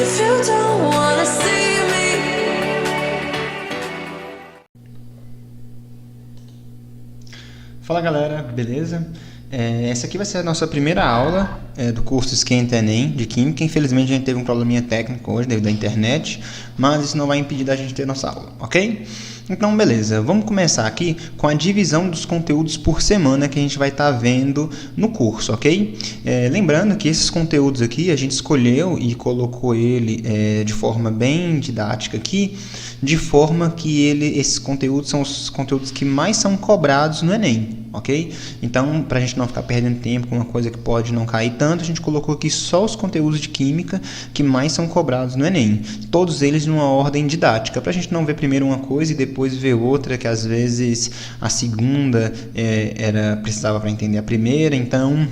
if you don't wanna see me. Fala galera, beleza? Essa aqui vai ser a nossa primeira aula do curso Esquenta Enem de Química. Infelizmente a gente teve um probleminha técnico hoje devido à internet, mas isso não vai impedir da gente ter nossa aula, ok? Então beleza, vamos começar aqui com a divisão dos conteúdos por semana que a gente vai estar vendo no curso, ok? Lembrando que esses conteúdos aqui a gente escolheu e colocou ele de forma bem didática aqui, de forma que esses conteúdos são os conteúdos que mais são cobrados no Enem, ok? Então, para a gente não ficar perdendo tempo com uma coisa que pode não cair tanto, a gente colocou aqui só os conteúdos de Química que mais são cobrados no Enem. Todos eles numa ordem didática, para a gente não ver primeiro uma coisa e depois ver outra, que às vezes a segunda precisava para entender a primeira. Então,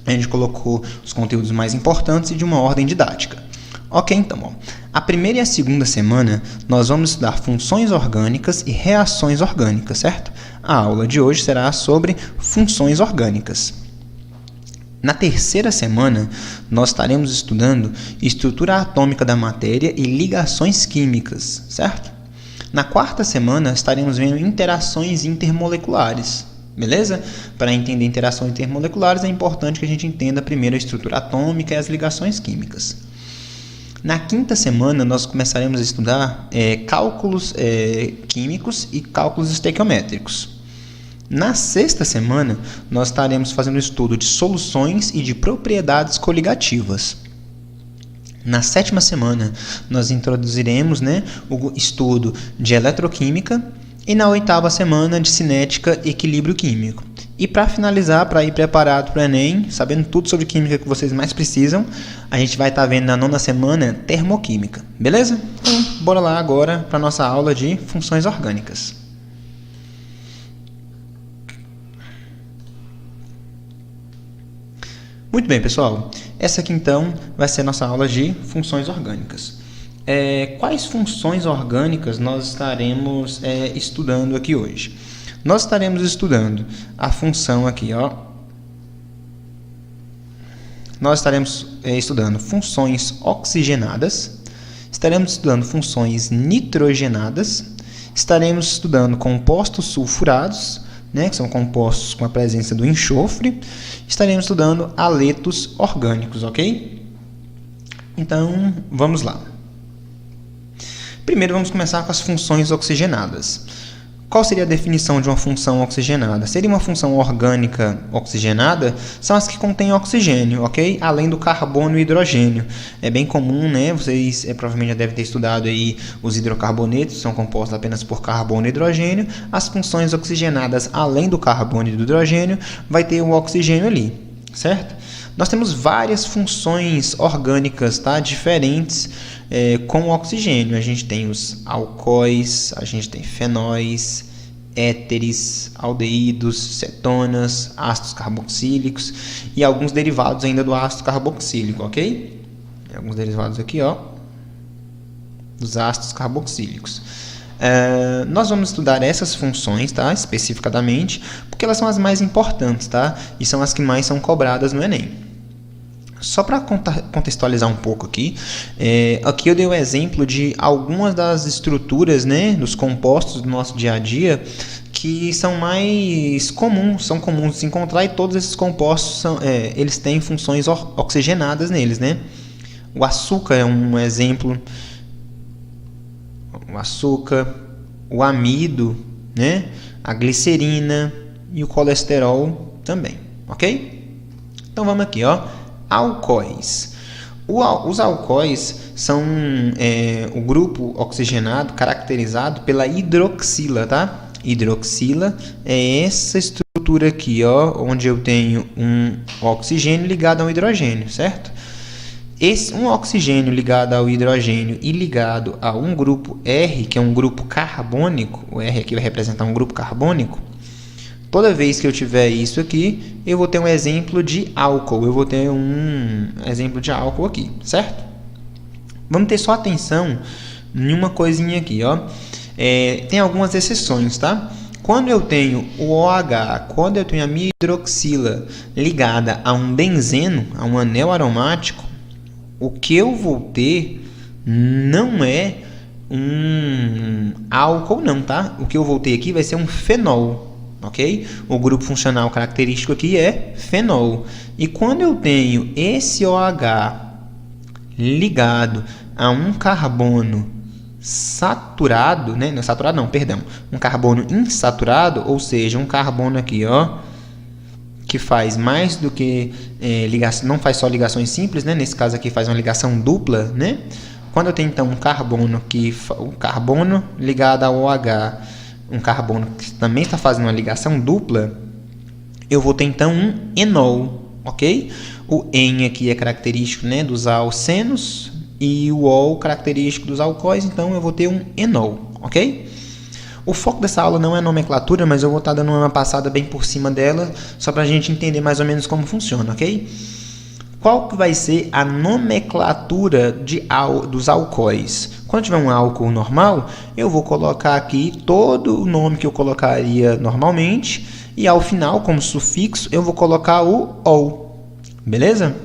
a gente colocou os conteúdos mais importantes e de uma ordem didática. Ok, então, bom. A primeira e a segunda semana, nós vamos estudar funções orgânicas e reações orgânicas, certo? A aula de hoje será sobre funções orgânicas. Na terceira semana, nós estaremos estudando estrutura atômica da matéria e ligações químicas, certo? Na quarta semana, estaremos vendo interações intermoleculares, beleza? Para entender interações intermoleculares, é importante que a gente entenda primeiro a estrutura atômica e as ligações químicas. Na quinta semana, nós começaremos a estudar cálculos químicos e cálculos estequiométricos. Na sexta semana, nós estaremos fazendo o estudo de soluções e de propriedades coligativas. Na sétima semana, nós introduziremos o estudo de eletroquímica e na oitava semana de cinética e equilíbrio químico. E para finalizar, para ir preparado para o Enem, sabendo tudo sobre química que vocês mais precisam, a gente vai estar vendo na nona semana termoquímica, beleza? Então, bora lá agora para a nossa aula de funções orgânicas. Muito bem, pessoal. Essa aqui então vai ser a nossa aula de funções orgânicas. Quais funções orgânicas nós estaremos estudando aqui hoje? Nós estaremos estudando a função aqui, ó. Nós estaremos estudando funções oxigenadas, estaremos estudando funções nitrogenadas, estaremos estudando compostos sulfurados, que são compostos com a presença do enxofre, estaremos estudando haletos orgânicos, ok? Então, vamos lá. Primeiro, vamos começar com as funções oxigenadas. Qual seria a definição de uma função oxigenada? Seria uma função orgânica oxigenada? São as que contêm oxigênio, ok? Além do carbono e hidrogênio. É bem comum, Vocês provavelmente já devem ter estudado aí os hidrocarbonetos, são compostos apenas por carbono e hidrogênio. As funções oxigenadas, além do carbono e do hidrogênio, vai ter o oxigênio ali, certo? Nós temos várias funções orgânicas, diferentes com o oxigênio. A gente tem os alcoóis, a gente tem fenóis, éteres, aldeídos, cetonas, ácidos carboxílicos e alguns derivados ainda do ácido carboxílico, ok? Tem alguns derivados aqui, ó, dos ácidos carboxílicos. Nós vamos estudar essas funções, especificadamente, porque elas são as mais importantes, e são as que mais são cobradas no Enem. Só para contextualizar um pouco aqui, aqui eu dei o exemplo de algumas das estruturas, dos compostos do nosso dia a dia que são mais comuns, são comuns de se encontrar, e todos esses compostos eles têm funções oxigenadas neles, O açúcar é um exemplo, o açúcar, o amido, a glicerina e o colesterol também, ok? Então vamos aqui, ó. Alcoóis. Os alcoóis são o grupo oxigenado caracterizado pela hidroxila, Hidroxila é essa estrutura aqui, ó, onde eu tenho um oxigênio ligado a um hidrogênio, certo? Um oxigênio ligado ao hidrogênio e ligado a um grupo R, que é um grupo carbônico, o R aqui vai representar um grupo carbônico. Toda vez que eu tiver isso aqui, eu vou ter um exemplo de álcool. Eu vou ter um exemplo de álcool aqui, certo? Vamos ter só atenção em uma coisinha aqui, ó. Tem algumas exceções, Quando eu tenho o OH, quando eu tenho a minha hidroxila ligada a um benzeno, a um anel aromático, o que eu vou ter não é um álcool não, tá? O que eu vou ter aqui vai ser um fenol, ok? O grupo funcional característico aqui é fenol. E quando eu tenho esse OH ligado a um carbono saturado, né? Não saturado não, perdão. Um carbono insaturado, ou seja, um carbono aqui, ó, que faz mais do que ligação, não faz só ligações simples, né? Nesse caso aqui faz uma ligação dupla, né? Quando eu tenho então um carbono ligado ao OH, um carbono que também está fazendo uma ligação dupla, eu vou ter então um enol, ok? O en aqui é característico, né, dos alcenos e o ol característico dos alcoóis, então eu vou ter um enol, ok? O foco dessa aula não é a nomenclatura, mas eu vou estar dando uma passada bem por cima dela, só para a gente entender mais ou menos como funciona, ok? Qual que vai ser a nomenclatura dos alcoóis? Quando tiver um álcool normal, eu vou colocar aqui todo o nome que eu colocaria normalmente, e ao final, como sufixo, eu vou colocar o ol, beleza?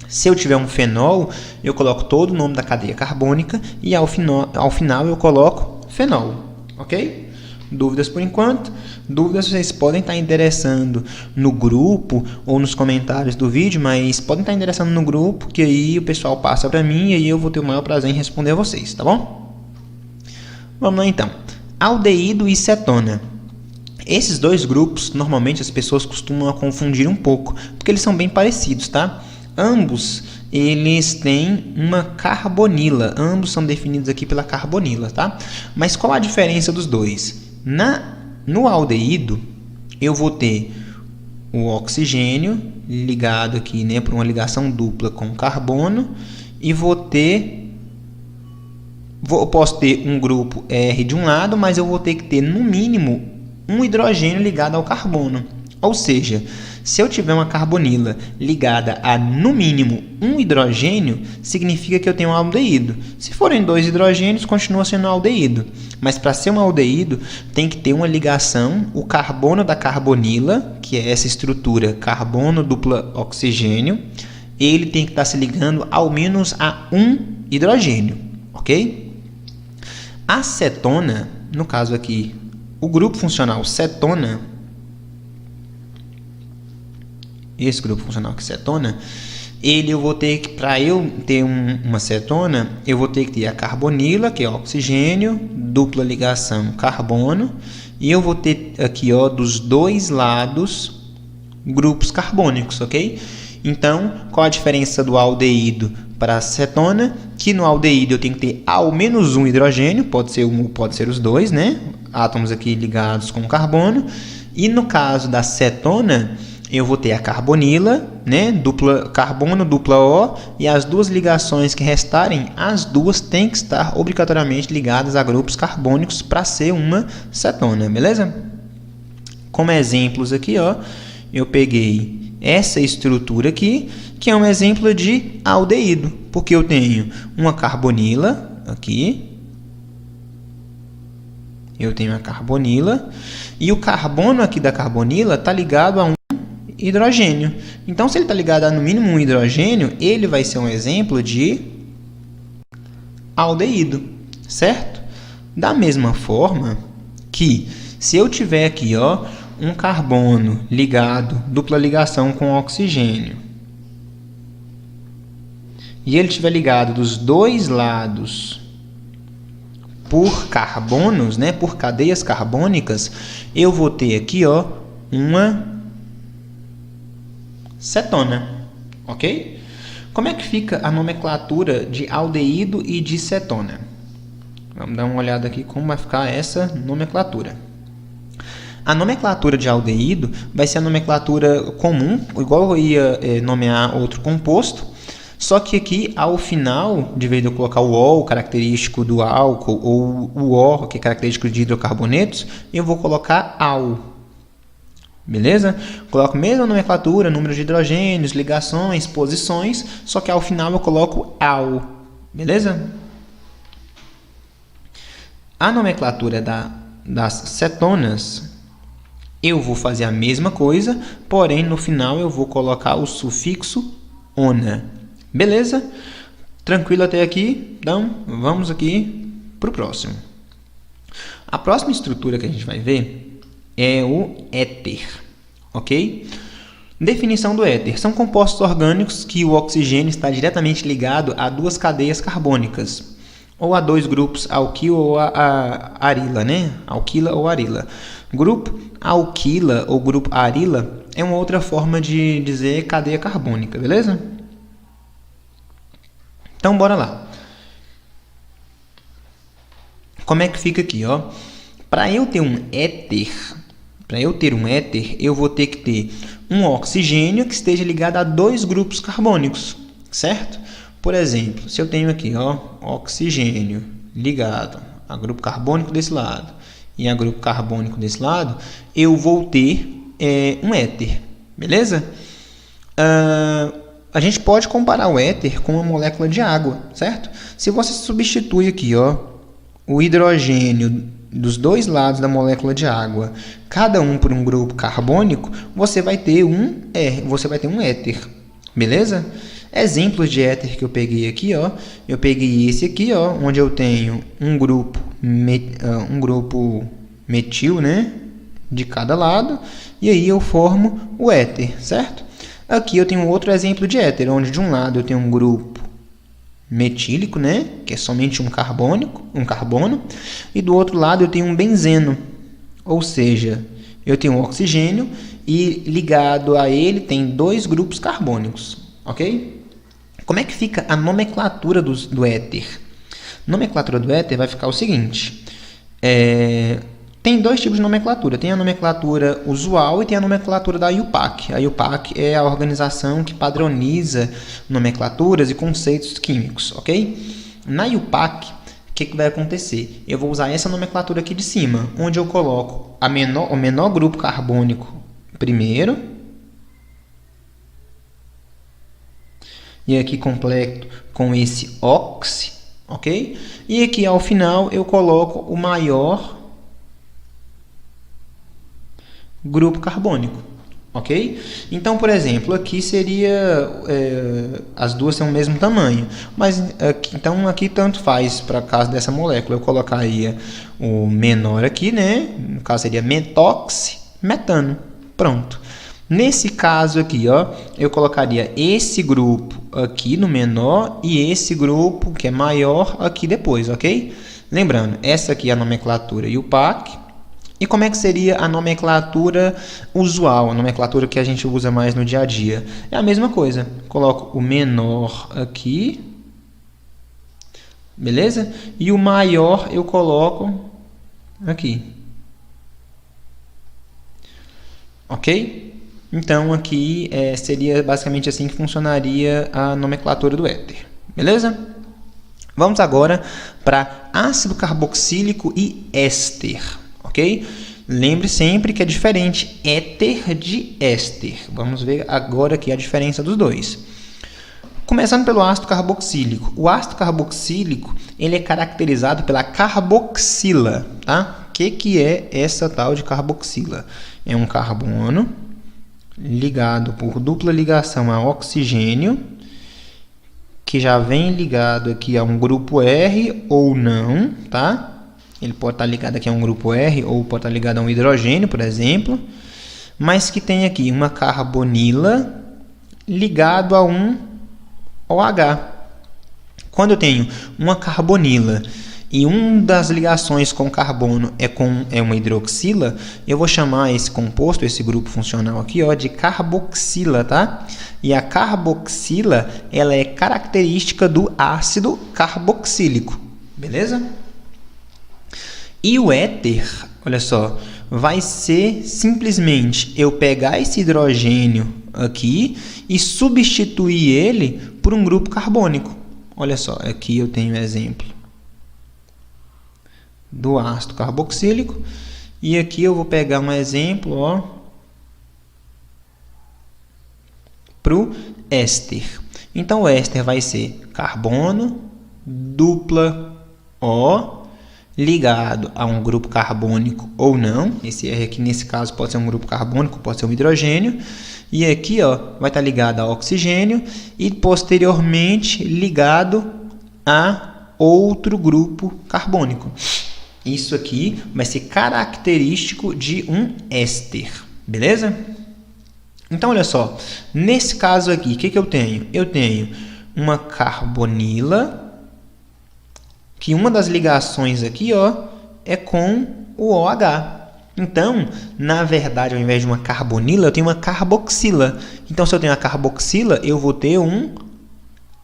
Se eu tiver um fenol, eu coloco todo o nome da cadeia carbônica, e ao final eu coloco fenol, ok? Dúvidas por enquanto? Dúvidas vocês podem estar endereçando no grupo ou nos comentários do vídeo, mas podem estar endereçando no grupo, que aí o pessoal passa para mim e aí eu vou ter o maior prazer em responder a vocês, tá bom? Vamos lá então. Aldeído e cetona. Esses dois grupos, normalmente as pessoas costumam confundir um pouco, porque eles são bem parecidos, tá? Ambos, eles têm uma carbonila. Ambos são definidos aqui pela carbonila, tá? Mas qual a diferença dos dois? No aldeído, eu vou ter o oxigênio ligado aqui, né, por uma ligação dupla com o carbono, e eu posso ter um grupo R de um lado, mas eu vou ter que ter no mínimo um hidrogênio ligado ao carbono. Ou seja, se eu tiver uma carbonila ligada a, no mínimo, um hidrogênio, significa que eu tenho um aldeído. Se forem 2 hidrogênios, continua sendo um aldeído. Mas para ser um aldeído, tem que ter uma ligação, o carbono da carbonila, que é essa estrutura carbono dupla oxigênio, ele tem que estar se ligando ao menos a um hidrogênio, ok? A cetona, no caso aqui, o grupo funcional cetona, esse grupo funcional que cetona, eu vou ter que, para eu ter uma cetona, eu vou ter que ter a carbonila, que é oxigênio, dupla ligação carbono, e eu vou ter aqui, ó, dos dois lados grupos carbônicos, ok? Então, qual a diferença do aldeído para a cetona? Que no aldeído eu tenho que ter ao menos um hidrogênio, pode ser um ou pode ser os dois, né? Átomos aqui ligados com carbono. E no caso da cetona, eu vou ter a carbonila, né? Dupla carbono, dupla O, e as duas ligações que restarem, as duas têm que estar obrigatoriamente ligadas a grupos carbônicos para ser uma cetona, beleza? Como exemplos aqui, ó, eu peguei essa estrutura aqui, que é um exemplo de aldeído, porque eu tenho uma carbonila aqui, eu tenho a carbonila, e o carbono aqui da carbonila está ligado a um hidrogênio. Então, se ele está ligado a no mínimo um hidrogênio, ele vai ser um exemplo de aldeído, certo? Da mesma forma que, se eu tiver aqui, ó, um carbono ligado, dupla ligação com oxigênio, e ele estiver ligado dos dois lados por carbonos, né, por cadeias carbônicas, eu vou ter aqui, ó, uma cetona, ok? Como é que fica a nomenclatura de aldeído e de cetona? Vamos dar uma olhada aqui como vai ficar essa nomenclatura. A nomenclatura de aldeído vai ser a nomenclatura comum, igual eu ia nomear outro composto, só que aqui ao final, de vez de eu colocar o ol, característico do álcool, ou o O, que é característico de hidrocarbonetos, eu vou colocar al. Beleza? Coloco a mesma nomenclatura, número de hidrogênios, ligações, posições, só que ao final eu coloco al. Beleza? A nomenclatura das cetonas, eu vou fazer a mesma coisa, porém no final eu vou colocar o sufixo ona. Beleza? Tranquilo até aqui? Então, vamos aqui para o próximo. A próxima estrutura que a gente vai ver é o éter, ok? Definição do éter. São compostos orgânicos que o oxigênio está diretamente ligado a duas cadeias carbônicas, ou a dois grupos alquilo ou arila, né? Alquila ou arila. Grupo alquila ou grupo arila é uma outra forma de dizer cadeia carbônica, beleza? Então, bora lá. Como é que fica aqui, ó? Para eu ter um éter, eu vou ter que ter um oxigênio que esteja ligado a dois grupos carbônicos, certo? Por exemplo, se eu tenho aqui, ó, oxigênio ligado a grupo carbônico desse lado e a grupo carbônico desse lado, eu vou ter um éter, beleza? A gente pode comparar o éter com uma molécula de água, certo? Se você substitui aqui, ó, o hidrogênio dos dois lados da molécula de água, cada um por um grupo carbônico, você vai ter um éter, beleza? Exemplos de éter que eu peguei aqui, ó, eu peguei esse aqui, ó, onde eu tenho um grupo metil, né, de cada lado, e aí eu formo o éter, certo? Aqui eu tenho outro exemplo de éter, onde de um lado eu tenho um grupo metílico, né, que é somente um carbono, e do outro lado eu tenho um benzeno, ou seja, eu tenho um oxigênio e ligado a ele tem dois grupos carbônicos, ok? Como é que fica a nomenclatura do éter? A nomenclatura do éter vai ficar o seguinte, tem dois tipos de nomenclatura. Tem a nomenclatura usual e tem a nomenclatura da IUPAC. A IUPAC é a organização que padroniza nomenclaturas e conceitos químicos, ok? Na IUPAC, o que vai acontecer? Eu vou usar essa nomenclatura aqui de cima, onde eu coloco o menor grupo carbônico primeiro, e aqui completo com esse oxi, ok? E aqui ao final eu coloco o maior grupo carbônico, ok? Então, por exemplo, aqui seria as duas têm o mesmo tamanho, mas aqui tanto faz para caso dessa molécula, eu colocaria o menor aqui, né? No caso seria metoximetano, pronto. Nesse caso aqui, ó, eu colocaria esse grupo aqui no menor e esse grupo que é maior aqui depois, ok? Lembrando, essa aqui é a nomenclatura IUPAC. E como é que seria a nomenclatura usual, a nomenclatura que a gente usa mais no dia a dia? É a mesma coisa. Coloco o menor aqui, beleza? E o maior eu coloco aqui. Ok? Então, aqui seria basicamente assim que funcionaria a nomenclatura do éter. Beleza? Vamos agora para ácido carboxílico e éster. Ok? Lembre sempre que é diferente éter de éster. Vamos ver agora aqui a diferença dos dois. Começando pelo ácido carboxílico. O ácido carboxílico ele é caracterizado pela carboxila. Tá? O que é essa tal de carboxila? É um carbono ligado por dupla ligação a oxigênio, que já vem ligado aqui a um grupo R ou não, tá? Ele pode estar ligado aqui a um grupo R ou pode estar ligado a um hidrogênio, por exemplo, mas que tem aqui uma carbonila ligado a um OH. Quando eu tenho uma carbonila e uma das ligações com carbono é uma hidroxila, eu vou chamar esse composto, esse grupo funcional aqui, ó, de carboxila, tá? E a carboxila, ela é característica do ácido carboxílico, beleza? E o éter, olha só, vai ser simplesmente eu pegar esse hidrogênio aqui e substituir ele por um grupo carbônico. Olha só, aqui eu tenho um exemplo do ácido carboxílico e aqui eu vou pegar um exemplo, ó, para o éster. Então, o éster vai ser carbono, dupla O, ligado a um grupo carbônico ou não. Esse R aqui, nesse caso, pode ser um grupo carbônico, pode ser um hidrogênio. E aqui, ó, vai estar ligado a oxigênio e, posteriormente, ligado a outro grupo carbônico. Isso aqui vai ser característico de um éster, beleza? Então, olha só, nesse caso aqui, o que eu tenho? Eu tenho uma carbonila, que uma das ligações aqui, ó, é com o OH. Então, na verdade, ao invés de uma carbonila, eu tenho uma carboxila. Então, se eu tenho a carboxila, eu vou ter um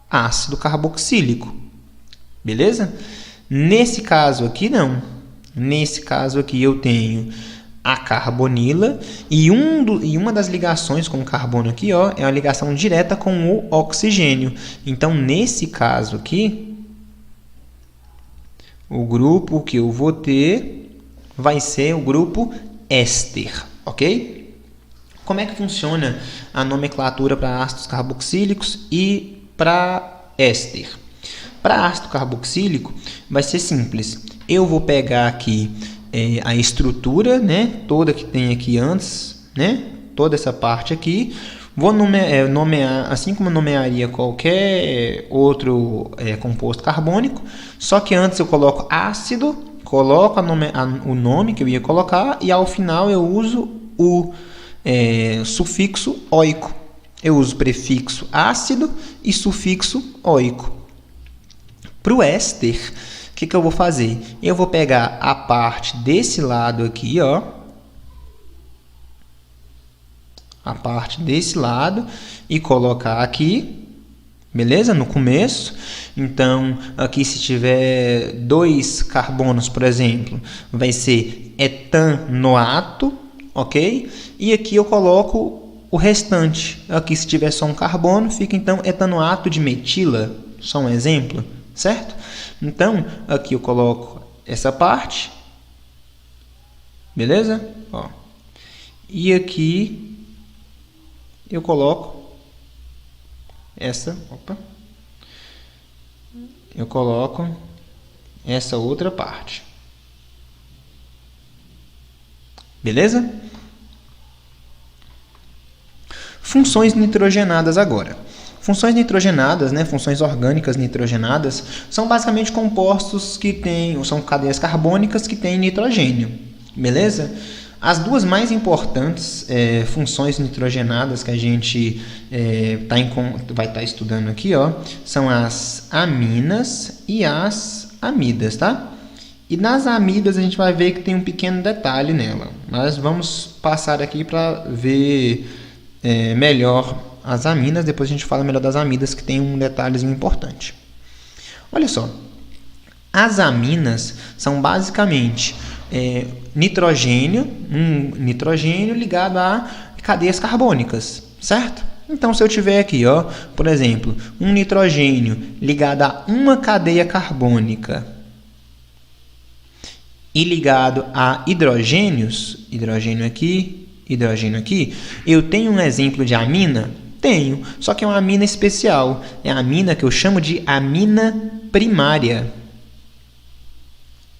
ácido carboxílico. Beleza? Nesse caso aqui, não. Nesse caso aqui, eu tenho a carbonila e uma das ligações com o carbono aqui, ó, é uma ligação direta com o oxigênio. Então, nesse caso aqui, o grupo que eu vou ter vai ser o grupo éster, ok? Como é que funciona a nomenclatura para ácidos carboxílicos e para éster? Para ácido carboxílico vai ser simples. Eu vou pegar aqui a estrutura, né, toda que tem aqui antes, né, toda essa parte aqui. Vou nomear, assim como eu nomearia qualquer outro composto carbônico, só que antes eu coloco ácido, coloco o nome que eu ia colocar e ao final eu uso o sufixo oico. Eu uso prefixo ácido e sufixo oico. Para o éster, o que eu vou fazer? Eu vou pegar a parte desse lado aqui, ó, a parte desse lado e colocar aqui, beleza? No começo. Então, aqui se tiver 2 carbonos, por exemplo, vai ser etanoato, ok? E aqui eu coloco o restante. Aqui se tiver só um carbono, fica então etanoato de metila, só um exemplo, certo? Então, aqui eu coloco essa parte, beleza? Ó. E aqui eu coloco eu coloco essa outra parte. Beleza? Funções nitrogenadas agora. Funções nitrogenadas, né, funções orgânicas nitrogenadas, são basicamente compostos que são cadeias carbônicas que têm nitrogênio. Beleza? As duas mais importantes funções nitrogenadas que a gente vai estar estudando aqui, ó, são as aminas e as amidas, tá? E nas amidas a gente vai ver que tem um pequeno detalhe nela, mas vamos passar aqui para ver melhor as aminas, depois a gente fala melhor das amidas, que tem um detalhezinho importante. Olha só, as aminas são basicamente nitrogênio ligado a cadeias carbônicas, certo? Então, se eu tiver aqui, ó, por exemplo, um nitrogênio ligado a uma cadeia carbônica e ligado a hidrogênios, hidrogênio aqui, eu tenho um exemplo de amina? Tenho, só que é uma amina especial. É a amina que eu chamo de amina primária.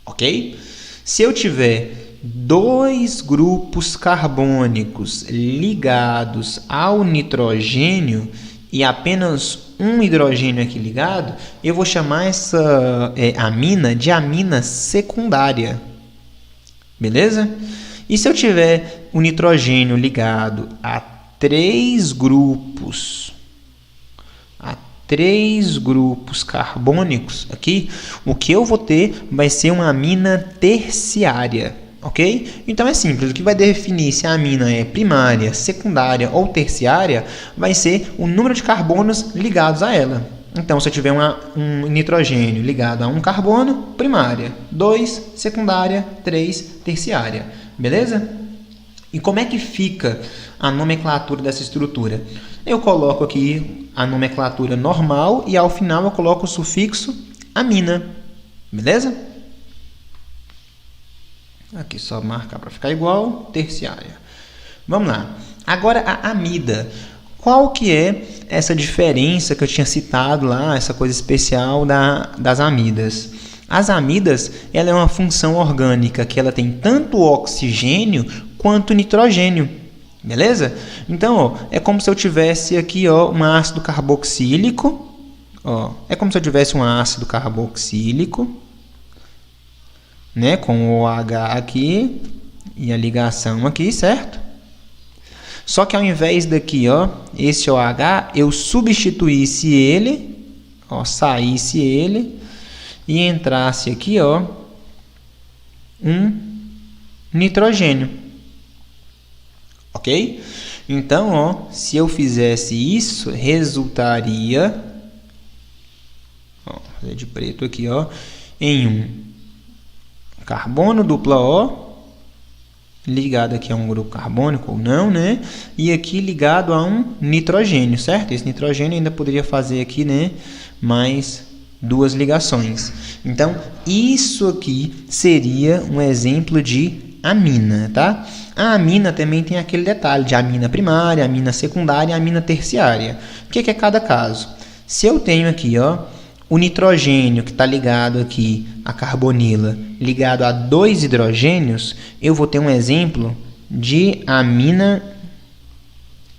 Ok? Se eu tiver 2 grupos carbônicos ligados ao nitrogênio e apenas um hidrogênio aqui ligado, eu vou chamar essa amina de amina secundária. Beleza? E se eu tiver o nitrogênio ligado a 3 grupos carbônicos aqui, o que eu vou ter vai ser uma amina terciária, ok? Então é simples, o que vai definir se a amina é primária, secundária ou terciária vai ser o número de carbonos ligados a ela. Então, se eu tiver um nitrogênio ligado a um carbono, primária, 2, secundária, 3, terciária, beleza? E como é que fica a nomenclatura dessa estrutura? Eu coloco aqui a nomenclatura normal e ao final eu coloco o sufixo amina. Beleza? Aqui só marcar para ficar igual, terciária. Vamos lá. Agora a amida. Qual que é essa diferença que eu tinha citado lá, essa coisa especial das amidas? As amidas, ela é uma função orgânica que ela tem tanto oxigênio quanto nitrogênio. Beleza? Então, ó, é como se eu tivesse aqui, ó, um ácido carboxílico, Ó, é como se eu tivesse um ácido carboxílico, né, com o OH aqui e a ligação aqui, certo? Só que ao invés daqui, ó, esse OH, eu substituísse ele, ó, saísse ele e entrasse aqui, ó, um nitrogênio. Ok? Então, ó, se eu fizesse isso, resultaria, ó, vou fazer de preto aqui, ó, em um carbono dupla O, ligado aqui a um grupo carbônico ou não, né? E aqui ligado a um nitrogênio, certo? Esse nitrogênio ainda poderia fazer aqui, né, mais duas ligações. Então, isso aqui seria um exemplo de amina, tá? A amina também tem aquele detalhe de amina primária, amina secundária e amina terciária. O que é cada caso? Se eu tenho aqui, ó, o nitrogênio que está ligado aqui a carbonila, ligado a 2 hidrogênios, eu vou ter um exemplo de amina.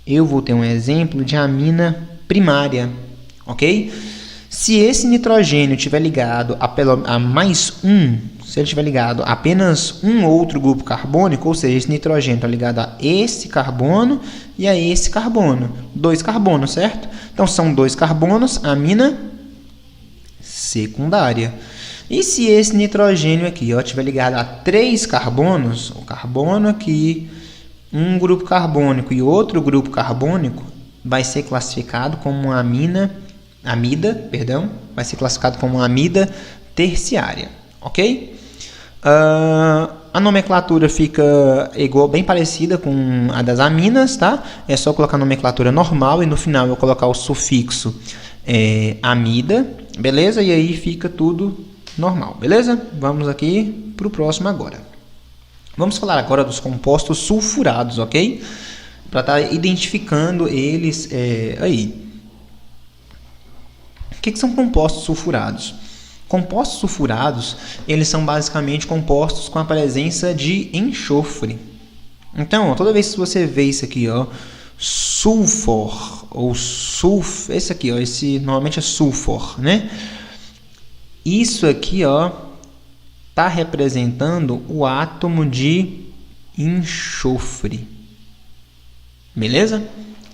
Eu vou ter um exemplo de amina primária, ok? Se esse nitrogênio estiver ligado a mais um, se ele estiver ligado a apenas um outro grupo carbônico, ou seja, esse nitrogênio está ligado a esse carbono e a esse carbono, 2 carbonos, certo? Então são 2 carbonos, amina secundária. E se esse nitrogênio aqui estiver ligado a 3 carbonos, o carbono aqui, um grupo carbônico e outro grupo carbônico, vai ser classificado como uma amida, vai ser classificado como uma amida terciária, ok? A nomenclatura fica igual, bem parecida com a das aminas, tá? É só colocar a nomenclatura normal e no final eu colocar o sufixo amida, beleza? E aí fica tudo normal, beleza? Vamos aqui para o próximo agora. Vamos falar agora dos compostos sulfurados, ok? Para estar identificando eles aí. O que são compostos sulfurados? Compostos sulfurados, eles são basicamente compostos com a presença de enxofre. Então, ó, toda vez que você vê isso aqui, ó, sulfur ou esse aqui, ó, esse normalmente é sulfur, né? Isso aqui, ó, tá representando o átomo de enxofre. Beleza?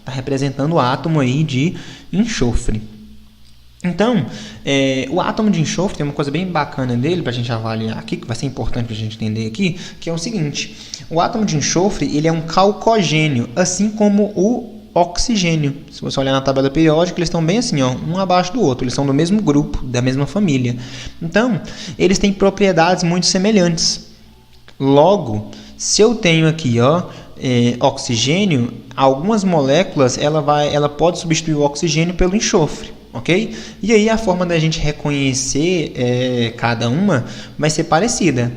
Tá representando o átomo aí de enxofre. Então, o átomo de enxofre tem uma coisa bem bacana dele para a gente avaliar aqui, que vai ser importante para a gente entender aqui, que é o seguinte: o átomo de enxofre ele é um calcogênio, assim como o oxigênio. Se você olhar na tabela periódica, eles estão bem assim, ó, um abaixo do outro, eles são do mesmo grupo, da mesma família. Então, eles têm propriedades muito semelhantes. Logo, se eu tenho aqui, ó, oxigênio, algumas moléculas ela pode substituir o oxigênio pelo enxofre. Ok? E aí a forma da gente reconhecer cada uma vai ser parecida.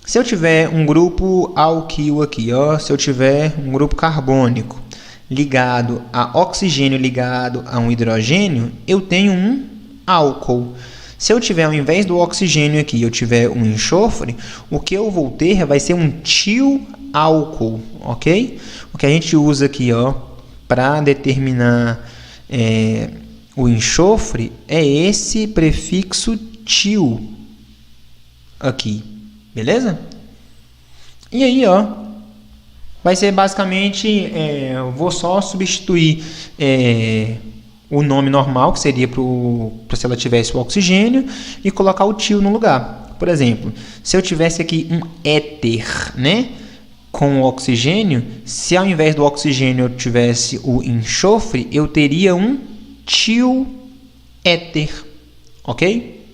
Se eu tiver um grupo alquil aqui, ó, se eu tiver um grupo carbônico ligado a oxigênio ligado a um hidrogênio, eu tenho um álcool. Se eu tiver, ao invés do oxigênio aqui, eu tiver um enxofre, o que eu vou ter vai ser um tioálcool, ok? O que a gente usa aqui, ó, para determinar o enxofre é esse prefixo tio aqui, beleza? E aí, ó, vai ser basicamente, eu vou só substituir o nome normal, que seria para se ela tivesse o oxigênio, e colocar o tio no lugar. Por exemplo, se eu tivesse aqui um éter, né, com o oxigênio, se ao invés do oxigênio eu tivesse o enxofre, eu teria um tioéter, ok?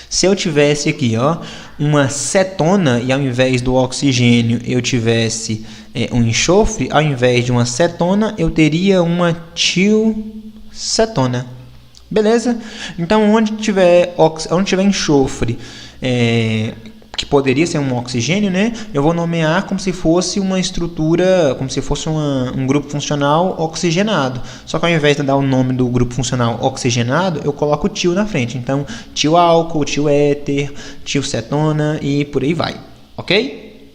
Se eu tivesse aqui, ó, uma cetona e ao invés do oxigênio eu tivesse um enxofre, ao invés de uma cetona eu teria uma tiocetona. Beleza? Então, onde tiver enxofre, que poderia ser um oxigênio, né? Eu vou nomear como se fosse uma estrutura, como se fosse um grupo funcional oxigenado. Só que ao invés de dar o nome do grupo funcional oxigenado, eu coloco o tio na frente. Então, tioálcool, tioéter, tiocetona e por aí vai. Ok?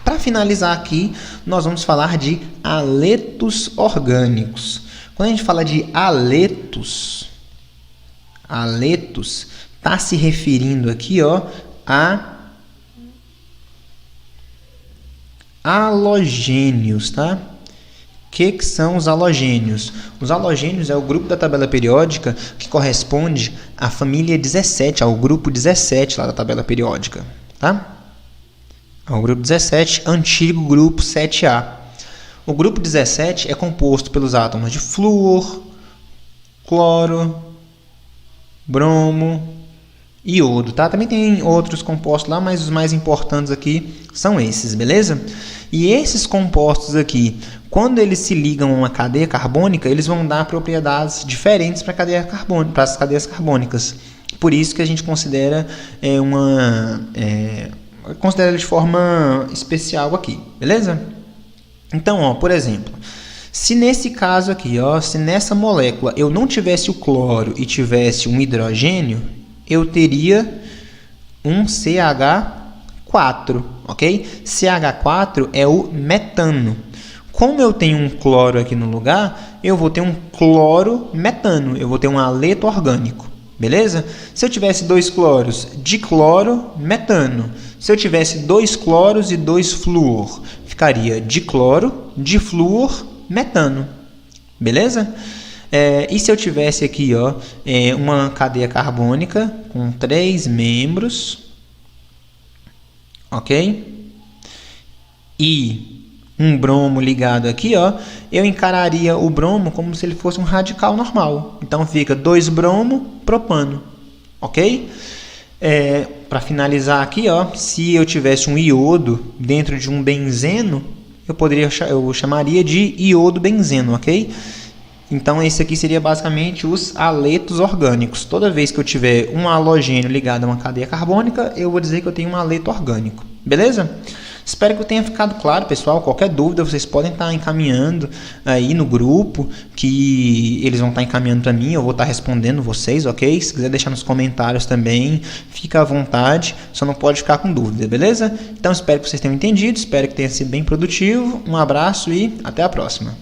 Para finalizar aqui, nós vamos falar de haletos orgânicos. Quando a gente fala de aletos está se referindo aqui, ó, a halogênios, tá? O que são os halogênios? Os halogênios é o grupo da tabela periódica que corresponde à família 17, ao grupo 17 lá da tabela periódica, tá? Ao grupo 17, antigo grupo 7A. O grupo 17 é composto pelos átomos de flúor, cloro, bromo e iodo, tá? Também tem outros compostos lá, mas os mais importantes aqui são esses, beleza? E esses compostos aqui, quando eles se ligam a uma cadeia carbônica, eles vão dar propriedades diferentes para as cadeias carbônicas. Por isso que a gente considera considera ele de forma especial aqui, beleza? Então, ó, por exemplo, se nesse caso aqui, ó, se nessa molécula eu não tivesse o cloro e tivesse um hidrogênio, eu teria um CH4, ok? CH4 é o metano. Como eu tenho um cloro aqui no lugar, eu vou ter um cloro-metano, eu vou ter um aleto orgânico, beleza? Se eu tivesse 2 cloros, dicloro, metano. Se eu tivesse 2 cloros e 2 flúor, ficaria dicloro, difluor, metano, beleza? E se eu tivesse aqui, ó, uma cadeia carbônica com 3 membros, ok? E um bromo ligado aqui, ó, eu encararia o bromo como se ele fosse um radical normal. Então fica 2 bromo, propano, ok? Para finalizar aqui, ó, se eu tivesse um iodo dentro de um benzeno, eu chamaria de iodo-benzeno, ok? Então, esse aqui seria basicamente os aletos orgânicos. Toda vez que eu tiver um halogênio ligado a uma cadeia carbônica, eu vou dizer que eu tenho um aleto orgânico. Beleza? Espero que tenha ficado claro, pessoal. Qualquer dúvida, vocês podem estar encaminhando aí no grupo, que eles vão estar encaminhando para mim, eu vou estar respondendo vocês, ok? Se quiser deixar nos comentários também, fica à vontade, só não pode ficar com dúvida, beleza? Então, espero que vocês tenham entendido, espero que tenha sido bem produtivo. Um abraço e até a próxima.